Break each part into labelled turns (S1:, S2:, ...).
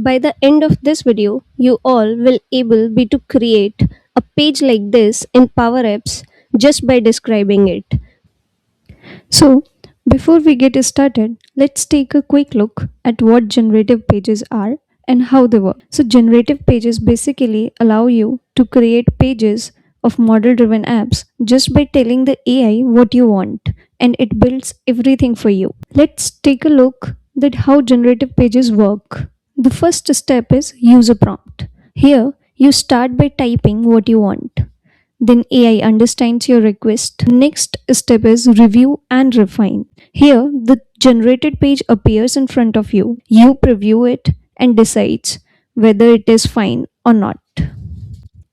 S1: By the end of this video, you all will able be to create a page like this in Power Apps just by describing it. So, before we get started, let's take a quick look at what generative pages are and how they work. So, generative pages basically allow you to create pages of model driven apps just by telling the AI what you want, and it builds everything for you. Let's take a look at how generative pages work. The first step is user prompt. Here, you start by typing what you want. Then AI understands your request. Next step is review and refine. Here, the generated page appears in front of you. You preview it and decides whether it is fine or not.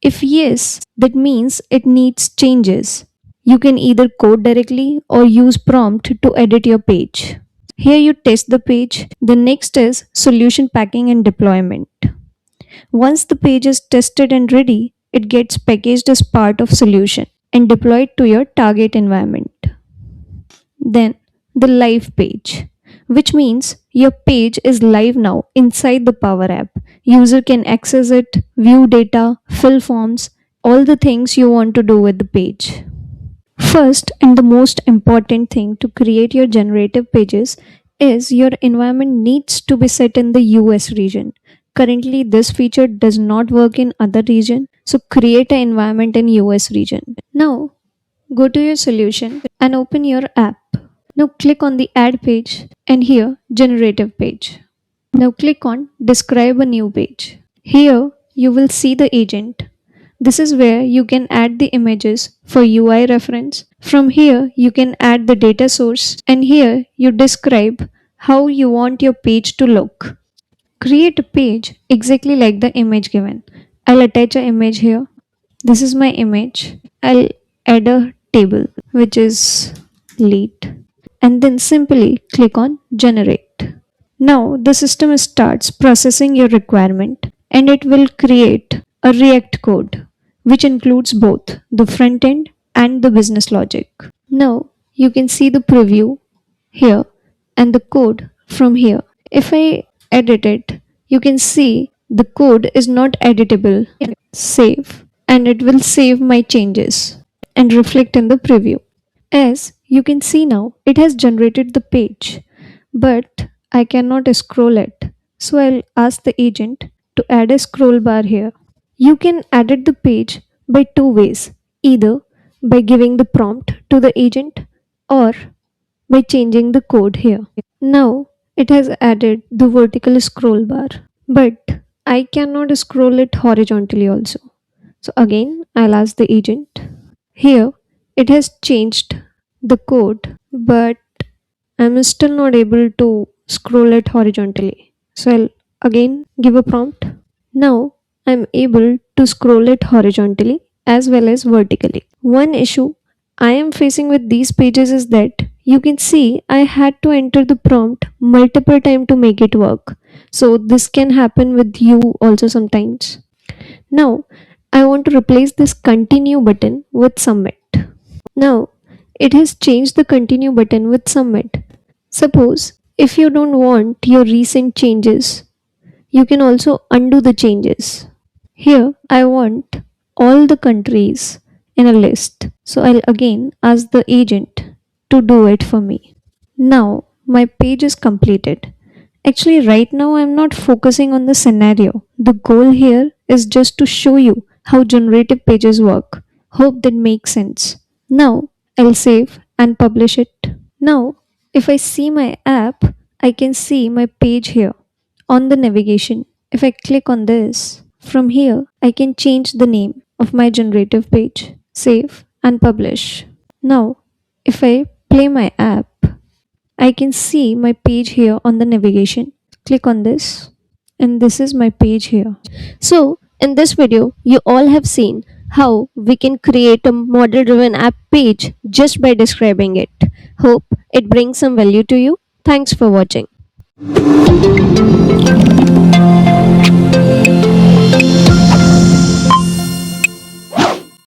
S1: If yes, that means it needs changes. You can either code directly or use prompt to edit your page. Here you test the page. The next is solution packing and deployment. Once the page is tested and ready, it gets packaged as part of solution and deployed to your target environment. Then the live page, which means your page is live now inside the Power App. User can access it, view data, fill forms, all the things you want to do with the page. First and the most important thing to create your generative pages is your environment needs to be set in the US region. Currently, this feature does not work in other region, so create an environment in US region. Now, go to your solution and open your app. Now click on the add page and here generative page. Now click on describe a new page. Here you will see the agent. This is where you can add the images for UI reference. From here you can add the data source and here you describe how you want your page to look. Create a page exactly like the image given. I'll attach an image here. This is my image. I'll add a table which is lead and then simply click on generate. Now the system starts processing your requirement and it will create a React code which includes both the front end and the business logic. Now you can see the preview here and the code from here. If I edit it, you can see the code is not editable. Save and it will save my changes and reflect in the preview. As you can see now, it has generated the page, but I cannot scroll it. So I'll ask the agent to add a scroll bar here. You can edit the page by two ways, either by giving the prompt to the agent or by changing the code here. Now it has added the vertical scroll bar, but I cannot scroll it horizontally also. So again, I'll ask the agent. Here it has changed the code, but I'm still not able to scroll it horizontally. So I'll again give a prompt. Now I'm able to scroll it horizontally as well as vertically. One issue I am facing with these pages is that you can see I had to enter the prompt multiple times to make it work. So this can happen with you also sometimes. Now I want to replace this continue button with submit. Now it has changed the continue button with submit. Suppose if you don't want your recent changes, you can also undo the changes. Here I want all the countries in a list. So I'll again ask the agent to do it for me. Now my page is completed. Actually, right now I'm not focusing on the scenario. The goal here is just to show you how generative pages work. Hope that makes sense. Now I'll save and publish it. Now, if I see my app, I can see my page here on the navigation. If I click on this, from here I can change the name of my generative page. Save and publish. Now, if I play my app, I can see my page here on the navigation. Click on this and this is my page here. So in this video, you all have seen how we can create a model driven app page just by describing it. Hope it brings some value to you. Thanks for watching.